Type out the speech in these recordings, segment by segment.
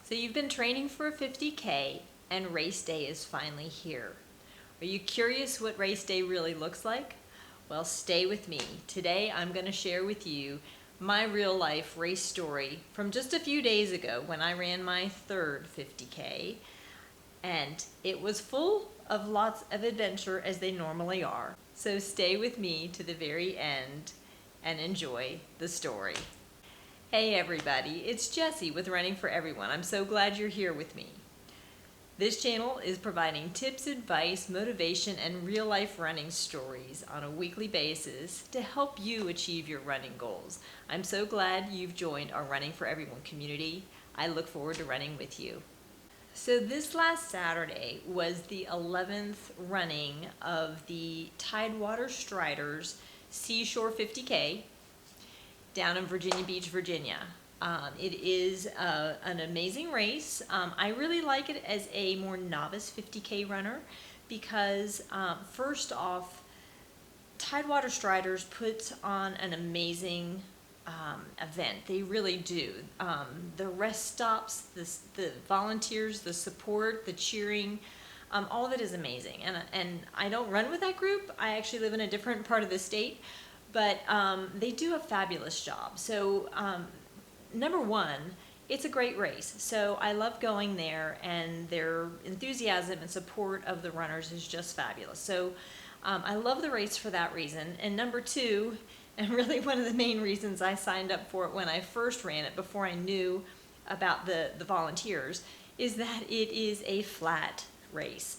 So you've been training for a 50K and race day is finally here. Are you curious what race day really looks like? Well, stay with me. Today I'm going to share with you my real life race story from just a few days ago when I ran my third 50K, and it was full of lots of adventure as they normally are. So stay with me to the very end and enjoy the story. Hey everybody, it's Jessie with Running for Everyone. I'm so glad you're here with me. This channel is providing tips, advice, motivation, and real-life running stories on a weekly basis to help you achieve your running goals. I'm so glad you've joined our Running for Everyone community. I look forward to running with you. So this last Saturday was the 11th running of the Tidewater Striders Seashore 50K down in Virginia Beach, Virginia. It is an amazing race. I really like it as a more novice 50K runner because first off, Tidewater Striders puts on an amazing event. They really do. The rest stops, the volunteers, the support, the cheering, all of it is amazing. And I don't run with that group. I actually live in a different part of the state. But they do a fabulous job. So number one, it's a great race. So I love going there, and their enthusiasm and support of the runners is just fabulous. So I love the race for that reason. And number two, and really one of the main reasons I signed up for it when I first ran it before I knew about the volunteers, is that it is a flat race.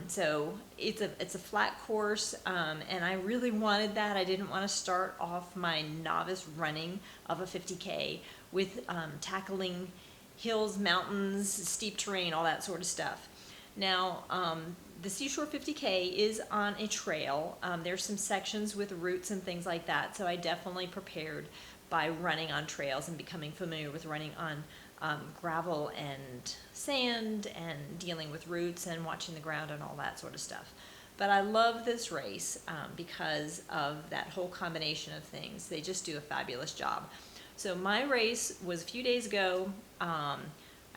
So it's a flat course, and I really wanted that. I didn't want to start off my novice running of a 50K with tackling hills, mountains, steep terrain, all that sort of stuff. Now, the Seashore 50K is on a trail. There's some sections with routes and things like that, so I definitely prepared by running on trails and becoming familiar with running on gravel and sand and dealing with roots and watching the ground and all that sort of stuff. But I love this race because of that whole combination of things. They just do a fabulous job. So my race was a few days ago. I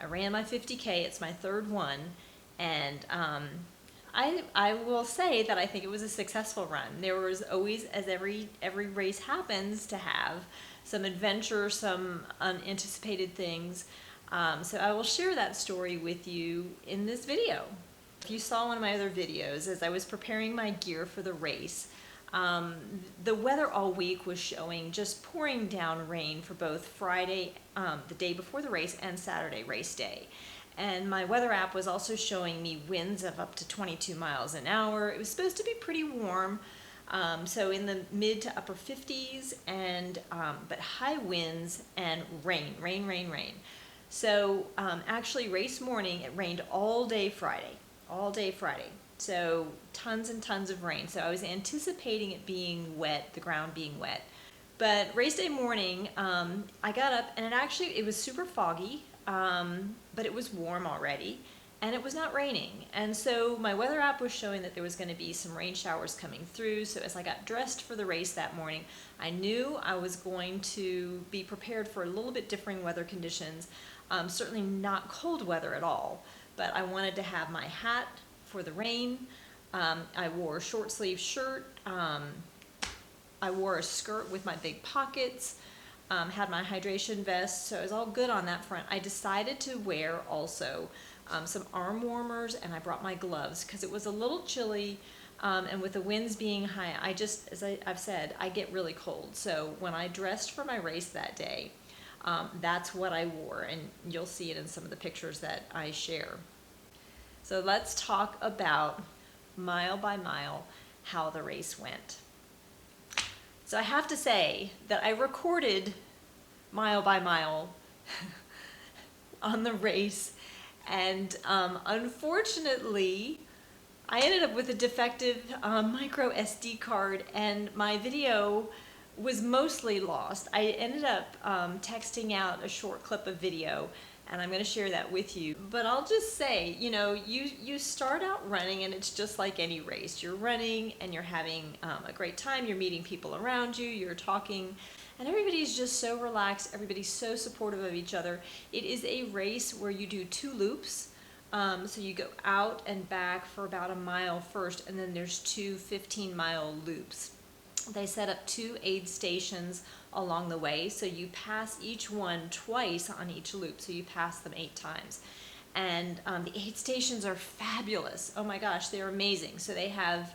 ran my 50K. It's my third one. And I will say that I think it was a successful run. There was always, as every race happens, to have some adventure, some unanticipated things. So I will share that story with you in this video. If you saw one of my other videos, as I was preparing my gear for the race, the weather all week was showing just pouring down rain for both Friday, the day before the race, and Saturday, race day. And my weather app was also showing me winds of up to 22 miles an hour. It was supposed to be pretty warm. So in the mid to upper 50s, and but high winds and rain. So actually race morning, it rained all day Friday. So tons and tons of rain. So I was anticipating it being wet, the ground being wet. But race day morning, I got up, and it was super foggy, but it was warm already. And it was not raining. And so my weather app was showing that there was going to be some rain showers coming through. So as I got dressed for the race that morning, I knew I was going to be prepared for a little bit differing weather conditions. Certainly not cold weather at all, but I wanted to have my hat for the rain. I wore a short sleeve shirt. I wore a skirt with my big pockets. Had my hydration vest, so it was all good on that front. I decided to wear also some arm warmers, and I brought my gloves because it was a little chilly, and with the winds being high, as I've said, I get really cold. So when I dressed for my race that day, that's what I wore, and you'll see it in some of the pictures that I share. So let's talk about mile by mile how the race went. So I have to say that I recorded mile by mile on the race, and unfortunately I ended up with a defective micro SD card, and my video was mostly lost. I ended up texting out a short clip of video, and I'm going to share that with you. But I'll just say, you start out running, and it's just like any race. You're running and you're having a great time. You're meeting people around you. You're talking, and everybody's just so relaxed. Everybody's so supportive of each other. It is a race where you do 2 loops. So you go out and back for about a mile first, and then there's 2 15-mile loops. They set up 2 aid stations along the way, so you pass each one twice on each loop, so you pass them 8 times. And the aid stations are fabulous. Oh my gosh, they're amazing. So they have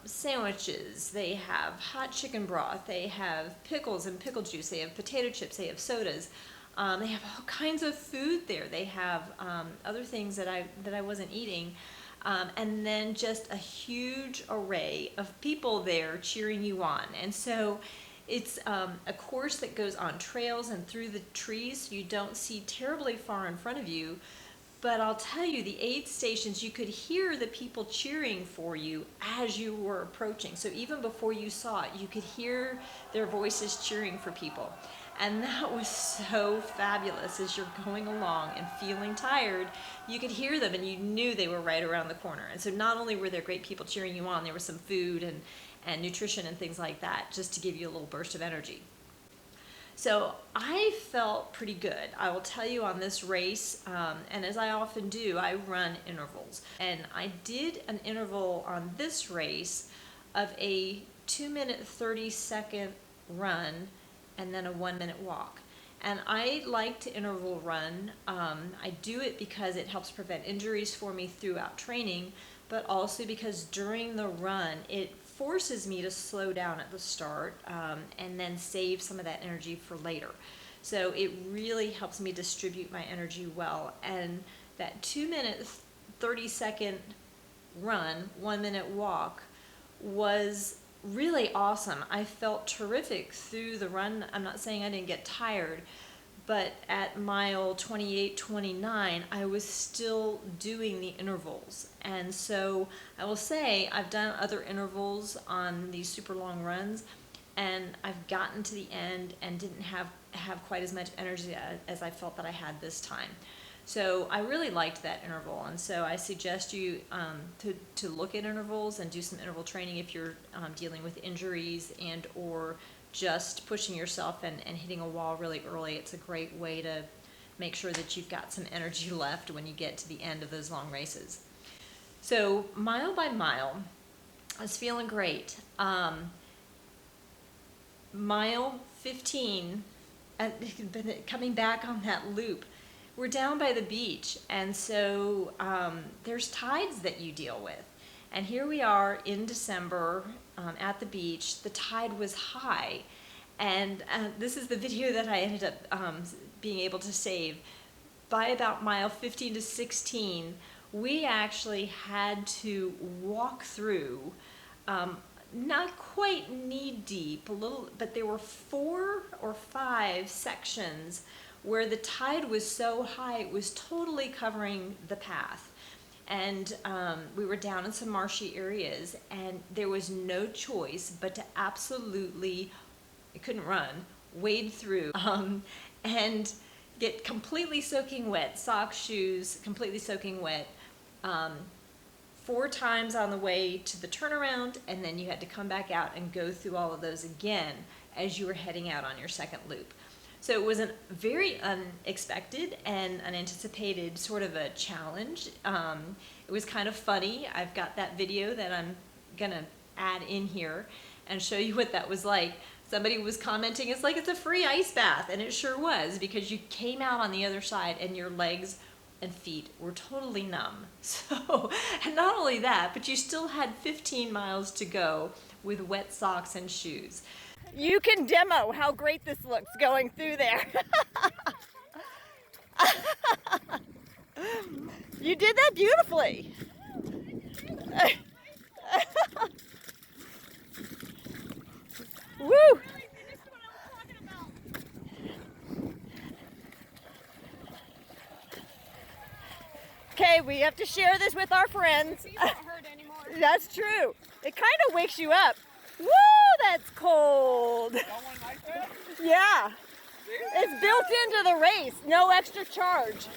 sandwiches, they have hot chicken broth, they have pickles and pickle juice, they have potato chips, they have sodas. They have all kinds of food there. They have other things that I wasn't eating. And then just a huge array of people there cheering you on. And so it's a course that goes on trails and through the trees, so you don't see terribly far in front of you. But I'll tell you, the aid stations, you could hear the people cheering for you as you were approaching. So even before you saw it, you could hear their voices cheering for people. And that was so fabulous. As you're going along and feeling tired, you could hear them and you knew they were right around the corner. And so not only were there great people cheering you on, there was some food and nutrition and things like that, just to give you a little burst of energy. So I felt pretty good. I will tell you on this race, and as I often do, I run intervals. And I did an interval on this race of a 2-minute 30-second run and then a 1-minute walk. And I like to interval run. I do it because it helps prevent injuries for me throughout training, but also because during the run, it forces me to slow down at the start and then save some of that energy for later. So it really helps me distribute my energy well. And that 2-minute 30-second run, 1-minute walk was really awesome. I felt terrific through the run. I'm not saying I didn't get tired, but at mile 28, 29, I was still doing the intervals. And so I will say I've done other intervals on these super long runs, and I've gotten to the end and didn't have quite as much energy as I felt that I had this time. So I really liked that interval, and so I suggest you to look at intervals and do some interval training if you're dealing with injuries and or just pushing yourself and hitting a wall really early. It's a great way to make sure that you've got some energy left when you get to the end of those long races. So mile by mile, I was feeling great. Mile 15, coming back on that loop, we're down by the beach, and so there's tides that you deal with. And here we are in December at the beach. The tide was high, and this is the video that I ended up being able to save. By about mile 15 to 16, we actually had to walk through, not quite knee deep, a little, but there were 4 or 5 sections where the tide was so high it was totally covering the path. And we were down in some marshy areas, and there was no choice but to absolutely, I couldn't run, wade through and get completely soaking wet, socks, shoes, completely soaking wet, 4 times on the way to the turnaround, and then you had to come back out and go through all of those again as you were heading out on your second loop. So it was a very unexpected and unanticipated sort of a challenge. It was kind of funny. I've got that video that I'm gonna add in here and show you what that was like. Somebody was commenting, it's like it's a free ice bath, and it sure was, because you came out on the other side and your legs and feet were totally numb. So, and not only that, but you still had 15 miles to go with wet socks and shoes. You can demo how great this looks going through there. You did that beautifully. Woo! Okay, we have to share this with our friends. That's true. It kind of wakes you up. Woo, that's cold. Yeah, it's built into the race. No extra charge.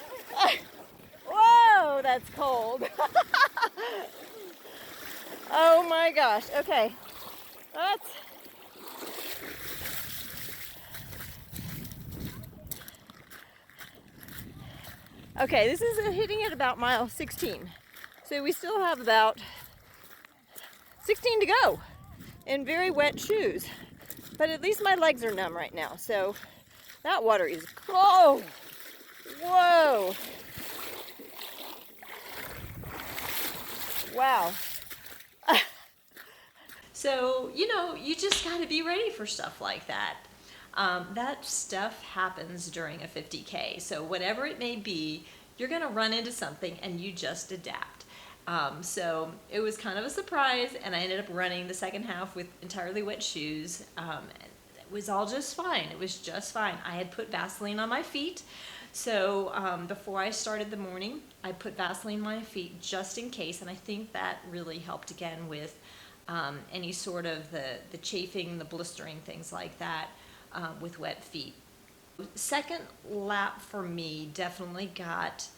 Whoa, that's cold. Oh my gosh. Okay, Okay, this is hitting at about mile 16. So we still have about 16 to go in very wet shoes. But at least my legs are numb right now. So that water is cold. Whoa. Wow. So, you just got to be ready for stuff like that. That stuff happens during a 50K. So, whatever it may be, you're going to run into something and you just adapt. So, it was kind of a surprise, and I ended up running the second half with entirely wet shoes. It was all just fine. It was just fine. I had put Vaseline on my feet. So before I started the morning, I put Vaseline on my feet just in case, and I think that really helped again with any sort of the chafing, the blistering, things like that with wet feet. Second lap for me definitely got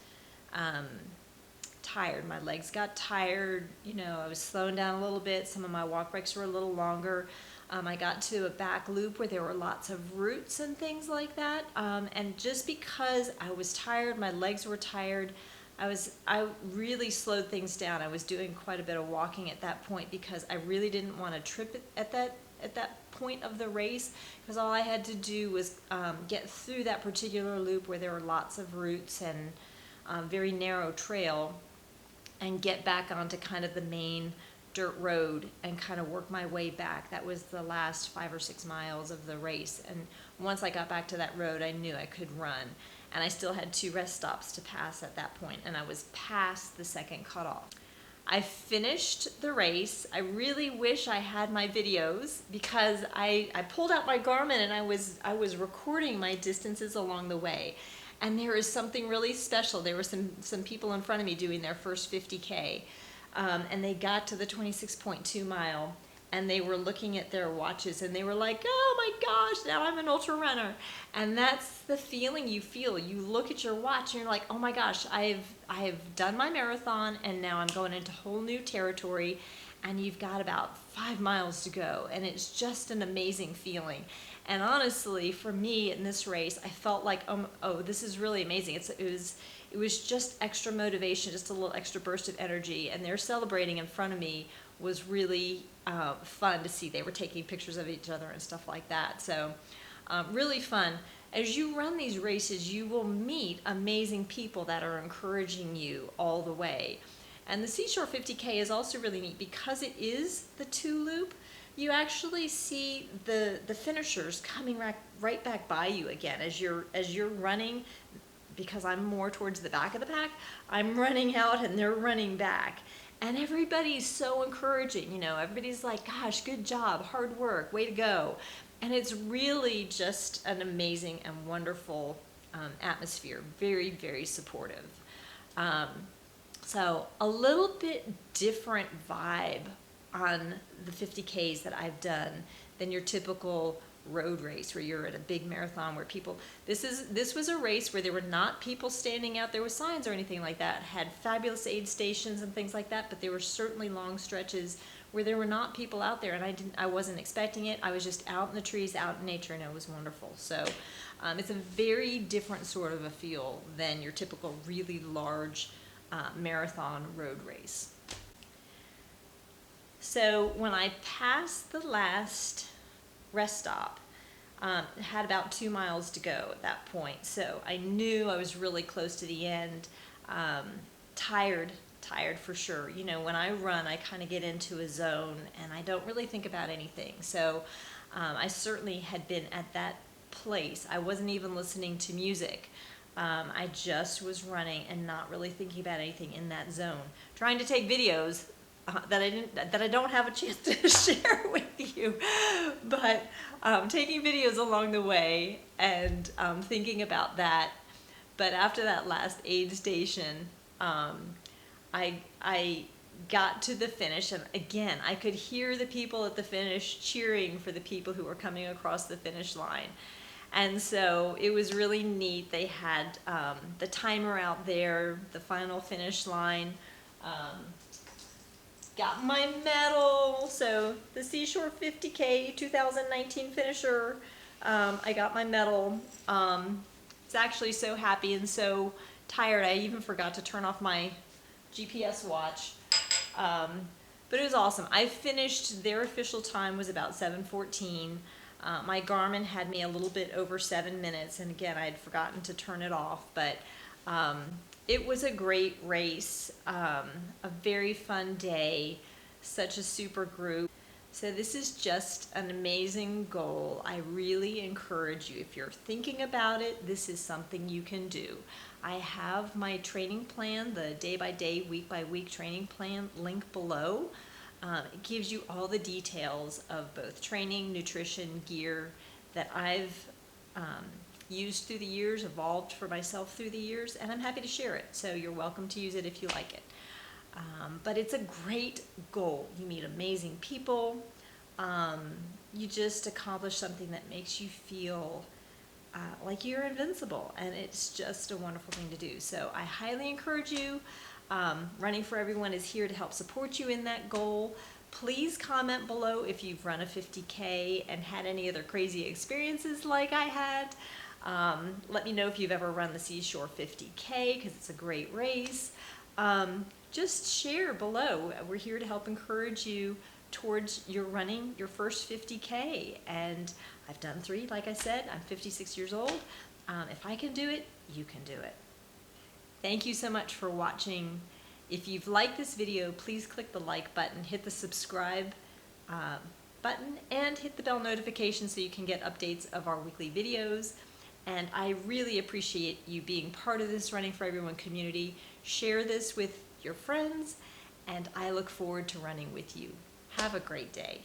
tired. My legs got tired. I was slowing down a little bit. Some of my walk breaks were a little longer. I got to a back loop where there were lots of roots and things like that. And just because I was tired, my legs were tired, I really slowed things down. I was doing quite a bit of walking at that point because I really didn't want to trip at that point of the race, because all I had to do was get through that particular loop where there were lots of roots and very narrow trail, and get back onto kind of the main dirt road and kind of work my way back. That was the last 5 or 6 miles of the race, and once I got back to that road, I knew I could run. And I still had 2 rest stops to pass at that point, and I was past the second cutoff. I finished the race. I really wish I had my videos, because I pulled out my Garmin and I was recording my distances along the way. And there is something really special. There were some people in front of me doing their first 50K, and they got to the 26.2 mile, and they were looking at their watches, and they were like, oh my gosh, now I'm an ultra runner. And that's the feeling you feel. You look at your watch and you're like, oh my gosh, I've done my marathon, and now I'm going into whole new territory, and you've got about 5 miles to go, and it's just an amazing feeling. And honestly, for me in this race, I felt like, oh, this is really amazing. It was just extra motivation, just a little extra burst of energy, and their celebrating in front of me was really fun to see. They were taking pictures of each other and stuff like that. So really fun. As you run these races, you will meet amazing people that are encouraging you all the way. And the Seashore 50K is also really neat because it is the 2-loop. You actually see the finishers coming right back by you again as you're running. Because I'm more towards the back of the pack, I'm running out and they're running back. And everybody's so encouraging, everybody's like, gosh, good job, hard work, way to go. And it's really just an amazing and wonderful atmosphere, very, very supportive. So a little bit different vibe on the 50Ks that I've done than your typical road race where you're at a big marathon where people, this was a race where there were not people standing out there with signs or anything like that. It had fabulous aid stations and things like that, but there were certainly long stretches where there were not people out there, and I wasn't expecting it. I was just out in the trees, out in nature, and it was wonderful. So it's a very different sort of a feel than your typical really large marathon road race. So when I passed the last rest stop, had about 2 miles to go at that point. So I knew I was really close to the end. Tired for sure. When I run, I kind of get into a zone and I don't really think about anything. So I certainly had been at that place. I wasn't even listening to music. I just was running and not really thinking about anything in that zone. Trying to take videos that I don't have a chance to share with you, but taking videos along the way and thinking about that. But after that last aid station, I got to the finish, and again, I could hear the people at the finish cheering for the people who were coming across the finish line. And so it was really neat. They had the timer out there, the final finish line. Got my medal. So the Seashore 50K 2019 finisher, I got my medal. Was actually so happy and so tired. I even forgot to turn off my GPS watch. But it was awesome. I finished, their official time was about 7:14. My Garmin had me a little bit over 7 minutes, and again, I had forgotten to turn it off, but it was a great race, a very fun day, such a super group. So this is just an amazing goal. I really encourage you, if you're thinking about it, this is something you can do. I have my training plan, the day-by-day, week-by-week training plan, link below. It gives you all the details of both training, nutrition, gear that I've used through the years, evolved for myself through the years, and I'm happy to share it. So you're welcome to use it if you like it. But it's a great goal. You meet amazing people. You just accomplish something that makes you feel like you're invincible, and it's just a wonderful thing to do. So I highly encourage you. Running for Everyone is here to help support you in that goal. Please comment below if you've run a 50K and had any other crazy experiences like I had. Let me know if you've ever run the Seashore 50K, because it's a great race. Just share below. We're here to help encourage you towards your running your first 50K. And I've done 3, like I said. I'm 56 years old. If I can do it, you can do it. Thank you so much for watching. If you've liked this video, please click the like button, hit the subscribe button, and hit the bell notification so you can get updates of our weekly videos. And I really appreciate you being part of this Running for Everyone community. Share this with your friends, and I look forward to running with you. Have a great day.